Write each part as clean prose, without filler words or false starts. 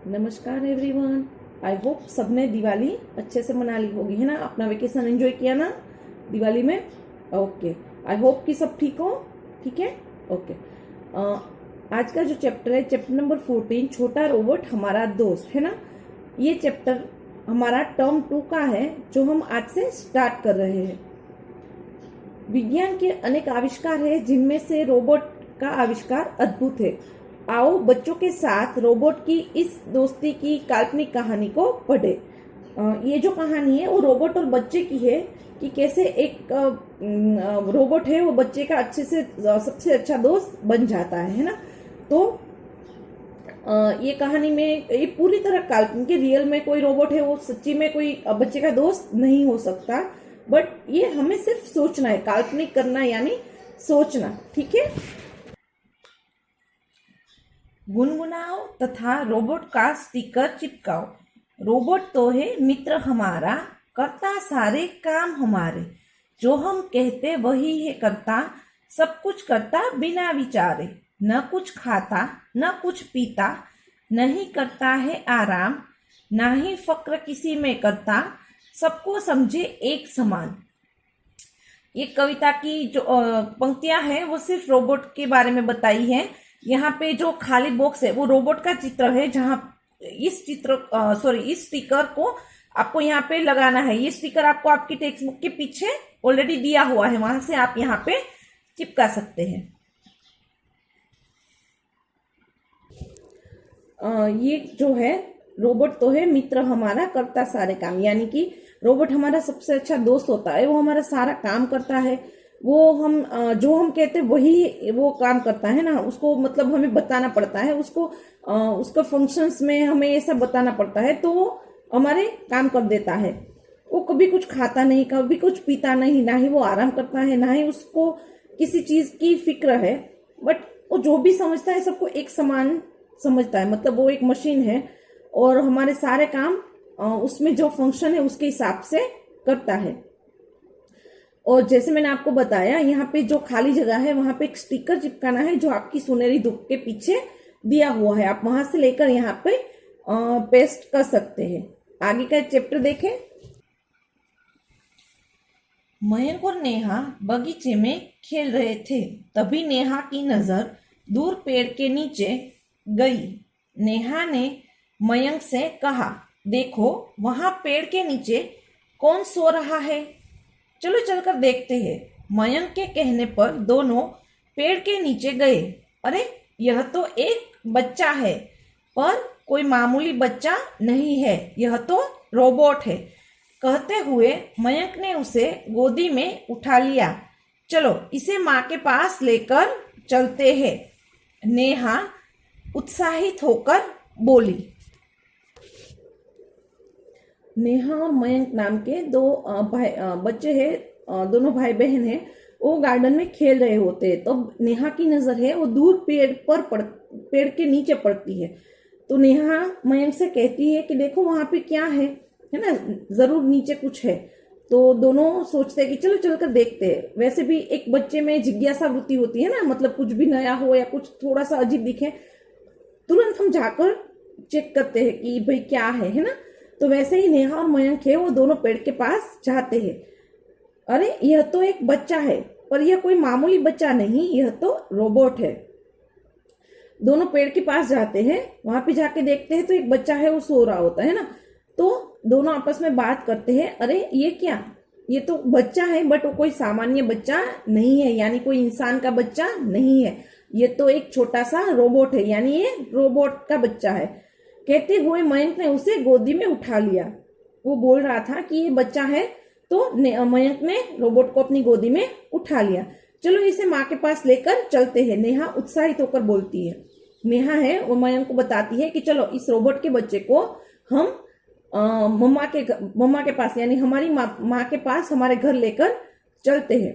नमस्कार everyone. I hope सबने दिवाली अच्छे से मना ली होगी, है ना। अपना वेकेशन एंजॉय किया ना दिवाली में। ओके, आई होप कि सब ठीक हो। ठीक है, ओके। आज का जो चैप्टर है चैप्टर नंबर 14, छोटा रोबोट हमारा दोस्त, है ना। ये चैप्टर हमारा टर्म 2 का है जो हम आज से स्टार्ट कर रहे हैं। विज्ञान के अनेक आविष्कार है जिनमें से रोबोट का आविष्कार अद्भुत है। आओ बच्चों के साथ रोबोट की इस दोस्ती की काल्पनिक कहानी को पढ़े। ये जो कहानी है वो रोबोट और बच्चे की है कि कैसे एक रोबोट है वो बच्चे का अच्छे से सबसे अच्छा दोस्त बन जाता है ना। तो ये कहानी में ये पूरी तरह काल्पनिक, रियल में कोई रोबोट है वो सच्ची में कोई बच्चे का दोस्त नहीं हो सकता। बट ये हमें सिर्फ सोचना है, काल्पनिक करना यानी सोचना। ठीक है। गुनगुनाओ तथा रोबोट का स्टिकर चिपकाओ। रोबोट तो है मित्र हमारा, करता सारे काम हमारे। जो हम कहते वही है करता, सब कुछ करता बिना विचारे। न कुछ खाता न कुछ पीता, नहीं करता है आराम। ना ही फक्र किसी में करता, सबको समझे एक समान। ये कविता की जो पंक्तियां हैं वो सिर्फ रोबोट के बारे में बताई है। यहाँ पे जो खाली बॉक्स है वो रोबोट का चित्र है, जहाँ इस स्टिकर को आपको यहाँ पे लगाना है। ये स्टिकर आपको आपकी टेक्स्ट बुक के पीछे ऑलरेडी दिया हुआ है, वहां से आप यहाँ पे चिपका सकते हैं। ये जो है रोबोट तो है मित्र हमारा, करता सारे काम, यानी कि रोबोट हमारा सबसे अच्छा दोस्त होता है। वो हमारा सारा काम करता है। वो हम जो हम कहते हैं वही वो काम करता है ना। उसको मतलब हमें बताना पड़ता है, उसको उसका फंक्शंस में हमें ये सब बताना पड़ता है तो वो हमारे काम कर देता है। वो कभी कुछ खाता नहीं, कभी कुछ पीता नहीं, ना ही वो आराम करता है, ना ही उसको किसी चीज की फिक्र है। बट वो जो भी समझता है सबको एक समान समझता है। मतलब वो एक मशीन है और हमारे सारे काम उसमें जो फंक्शन है उसके हिसाब से करता है। और जैसे मैंने आपको बताया, यहाँ पे जो खाली जगह है वहां पे एक स्टिकर चिपकाना है जो आपकी सुनहरी धूप के पीछे दिया हुआ है। आप वहां से लेकर यहाँ पे पेस्ट कर सकते हैं। आगे का चैप्टर देखें। मयंक और नेहा बगीचे में खेल रहे थे, तभी नेहा की नजर दूर पेड़ के नीचे गई। नेहा ने मयंक से कहा, देखो वहां पेड़ के नीचे कौन सो रहा है, चलो चलकर देखते हैं। मयंक के कहने पर दोनों पेड़ के नीचे गए। अरे यह तो एक बच्चा है, पर कोई मामूली बच्चा नहीं है, यह तो रोबोट है। कहते हुए मयंक ने उसे गोदी में उठा लिया। चलो इसे माँ के पास लेकर चलते हैं, नेहा उत्साहित होकर बोली। नेहा और मयंक नाम के दो बच्चे हैं, दोनों भाई बहन हैं। वो गार्डन में खेल रहे होते हैं। तो नेहा की नजर है वो दूर पेड़ के नीचे पड़ती है। तो नेहा मयंक से कहती है कि देखो वहां पे क्या है ना, जरूर नीचे कुछ है। तो दोनों सोचते हैं कि चलो चलकर देखते हैं। वैसे भी एक बच्चे में जिज्ञासा वृत्ति होती है ना, मतलब कुछ भी नया हो या कुछ थोड़ा सा अजीब दिखे तुरंत हम जाकर चेक करते हैं कि भाई क्या है ना। तो वैसे ही नेहा और मयंक है वो दोनों पेड़ के पास जाते हैं। अरे यह तो एक बच्चा है, पर यह कोई मामूली बच्चा नहीं, यह तो रोबोट है। दोनों पेड़ के पास जाते हैं, वहां पे जाके देखते हैं तो एक बच्चा है वो सो रहा होता है ना। तो दोनों आपस में बात करते हैं, अरे ये क्या, ये तो बच्चा है बट वो कोई सामान्य बच्चा नहीं है, यानी कोई इंसान का बच्चा नहीं है, ये तो एक छोटा सा रोबोट है, यानी ये रोबोट का बच्चा है। कहते हुए मयंक ने उसे गोदी में उठा लिया। वो बोल रहा था कि ये बच्चा है, तो मयंक ने रोबोट को अपनी गोदी में उठा लिया। चलो इसे माँ के पास लेकर चलते हैं, नेहा उत्साहित होकर बोलती है। नेहा है वो मयंक को बताती है कि चलो इस रोबोट के बच्चे को हम मम्मा के पास यानी हमारी माँ के पास हमारे घर लेकर चलते हैं।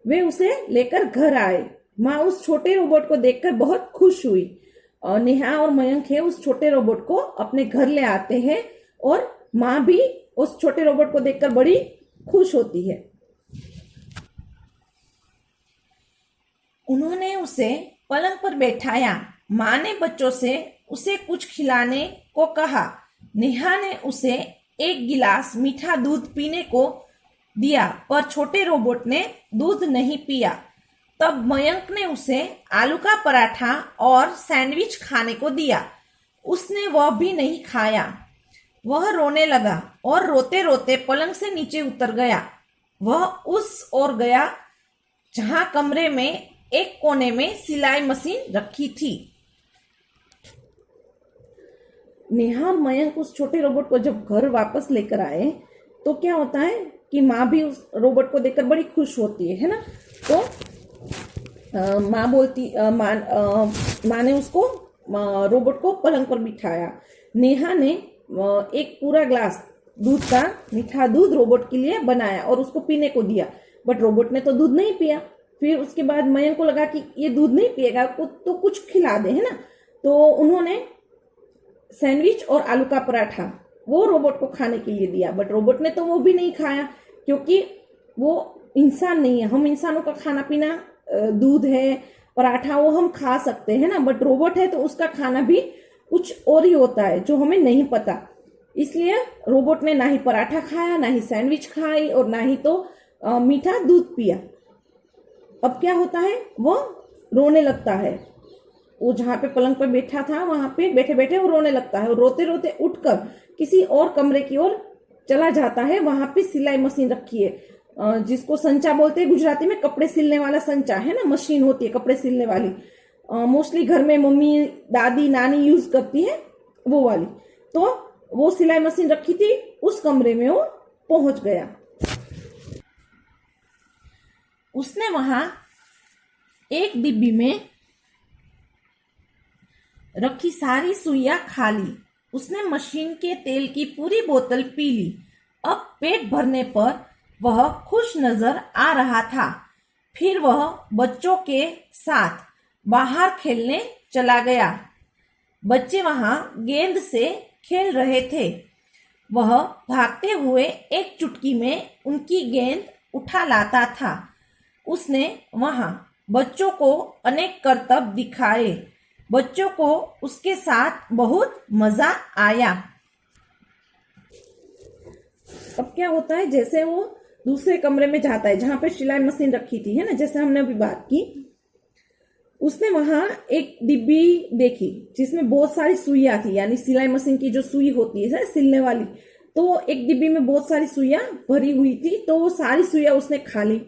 वे उसे लेकर घर आए। माँ उस छोटे रोबोट को देखकर बहुत खुश हुई। और नेहा और मयंक है उस छोटे रोबोट को अपने घर ले आते हैं और माँ भी उस छोटे रोबोट को देखकर बड़ी खुश होती है। उन्होंने उसे पलंग पर बैठाया। माँ ने बच्चों से उसे कुछ खिलाने को कहा। नेहा ने उसे एक गिलास मीठा दूध पीने को दिया, पर छोटे रोबोट ने दूध नहीं पिया। तब मयंक ने उसे आलू का पराठा और सैंडविच खाने को दिया। उसने वह भी नहीं खाया। वह रोने लगा और रोते रोते पलंग से नीचे उतर गया। वह उस ओर गया जहां कमरे में एक कोने में सिलाई मशीन रखी थी। नेहा और मयंक उस छोटे रोबोट को जब घर वापस लेकर आए तो क्या होता है कि माँ भी उस रोबोट को देखकर बड़ी खुश होती है ना। तो माँ बोलती माँ ने उसको रोबोट को पलंग पर बिठाया। नेहा ने एक पूरा ग्लास दूध का मीठा दूध रोबोट के लिए बनाया और उसको पीने को दिया, बट रोबोट ने तो दूध नहीं पिया। फिर उसके बाद मयंक को लगा कि ये दूध नहीं पिएगा तो कुछ खिला दे, है ना। तो उन्होंने सैंडविच और आलू का पराठा वो रोबोट को खाने के लिए दिया, बट रोबोट ने तो वो भी नहीं खाया क्योंकि वो इंसान नहीं है। हम इंसानों का खाना पीना दूध है, पराठा वो हम खा सकते हैं ना, बट रोबोट है तो उसका खाना भी कुछ और ही होता है जो हमें नहीं पता। इसलिए रोबोट ने ना ही पराठा खाया, ना ही सैंडविच खाई और ना ही तो मीठा दूध पिया। अब क्या होता है, वो रोने लगता है। वो जहाँ पे पलंग पर बैठा था वहां पे बैठे बैठे वो रोने लगता है और रोते रोते उठकर किसी और कमरे की ओर चला जाता है। वहां पे सिलाई मशीन रखी है, जिसको संचा बोलते हैं गुजराती में। कपड़े सिलने वाला संचा है ना, मशीन होती है कपड़े सिलने वाली। मोस्टली घर में मम्मी दादी नानी यूज करती है वो वाली। तो वो सिलाई मशीन रखी थी, उस कमरे में वो पहुंच गया। उसने वहां एक डिब्बी में रखी सारी सुइयां खा ली। उसने मशीन के तेल की पूरी बोतल पी ली। अब पेट भरने पर वह खुश नजर आ रहा था। फिर वह बच्चों के साथ बाहर खेलने चला गया। बच्चे वहां गेंद से खेल रहे थे। वह भागते हुए एक चुटकी में उनकी गेंद उठा लाता था। उसने वहां बच्चों को अनेक करतब दिखाए। बच्चों को उसके साथ बहुत मजा आया। अब क्या होता है, जैसे वो दूसरे कमरे में जाता है जहां पे सिलाई मशीन रखी थी, है ना, जैसे हमने अभी बात की। उसने वहां एक डिब्बी देखी जिसमें बहुत सारी सुइयां थी, यानी सिलाई मशीन की जो सुई होती है सिलने वाली। तो एक डिब्बी में बहुत सारी सुइयां भरी हुई थी, तो वो सारी सुइयां उसने खा ली।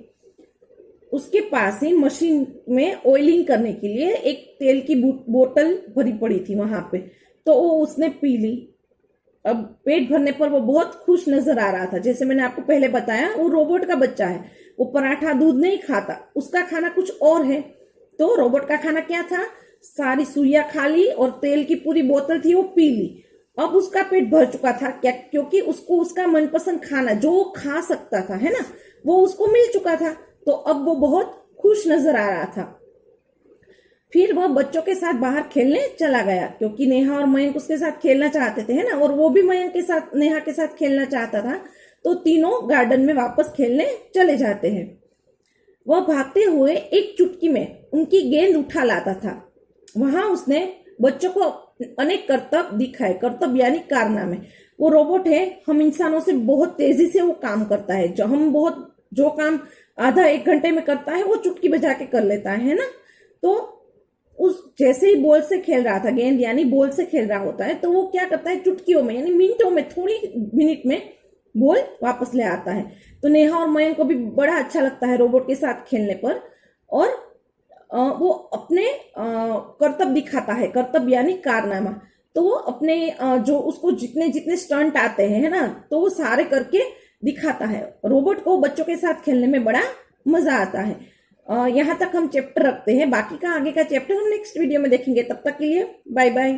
उसके पास ही मशीन में ऑयलिंग करने के लिए एक तेल की बोतल भरी पड़ी थी वहां पे, तो वो उसने पी ली। अब पेट भरने पर वो बहुत खुश नजर आ रहा था। जैसे मैंने आपको पहले बताया, वो रोबोट का बच्चा है, वो पराठा दूध नहीं खाता, उसका खाना कुछ और है। तो रोबोट का खाना क्या था, सारी सुइयां खा ली और तेल की पूरी बोतल थी वो पी ली। अब उसका पेट भर चुका था, क्या, क्योंकि उसको उसका मनपसंद खाना जो वो खा सकता था, है ना, वो उसको मिल चुका था। तो अब वो बहुत खुश नजर आ रहा था। फिर वह बच्चों के साथ बाहर खेलने चला गया, क्योंकि नेहा और मयंक उसके साथ खेलना चाहते थे, है ना, और वो भी मयंक के साथ नेहा के साथ खेलना चाहता था। तो तीनों गार्डन में वापस खेलने चले जाते हैं। वह भागते हुए एक चुटकी में उनकी गेंद उठा लाता था। वहां उसने बच्चों को अनेक करतब दिखाए। करतब यानी कारनामे। वो रोबोट है, हम इंसानों से बहुत तेजी से वो काम करता है। जो काम आधा एक घंटे में करता है वो चुटकी बजा के कर लेता है ना। तो उस जैसे ही बॉल से खेल रहा था, गेंद यानी बॉल से खेल रहा होता है, तो वो क्या करता है, चुटकियों में यानी मिनटों में, थोड़ी मिनट में बॉल वापस ले आता है। तो नेहा और मयंक को भी बड़ा अच्छा लगता है रोबोट के साथ खेलने पर। और वो अपने करतब दिखाता है। करतब यानी कारनामा। तो वो अपने जो उसको जितने जितने स्टंट आते हैं, है ना, तो वो सारे करके दिखाता है। रोबोट को बच्चों के साथ खेलने में बड़ा मजा आता है। यहाँ तक हम चैप्टर रखते हैं, बाकी का आगे का चैप्टर हम नेक्स्ट वीडियो में देखेंगे। तब तक के लिए बाय बाय।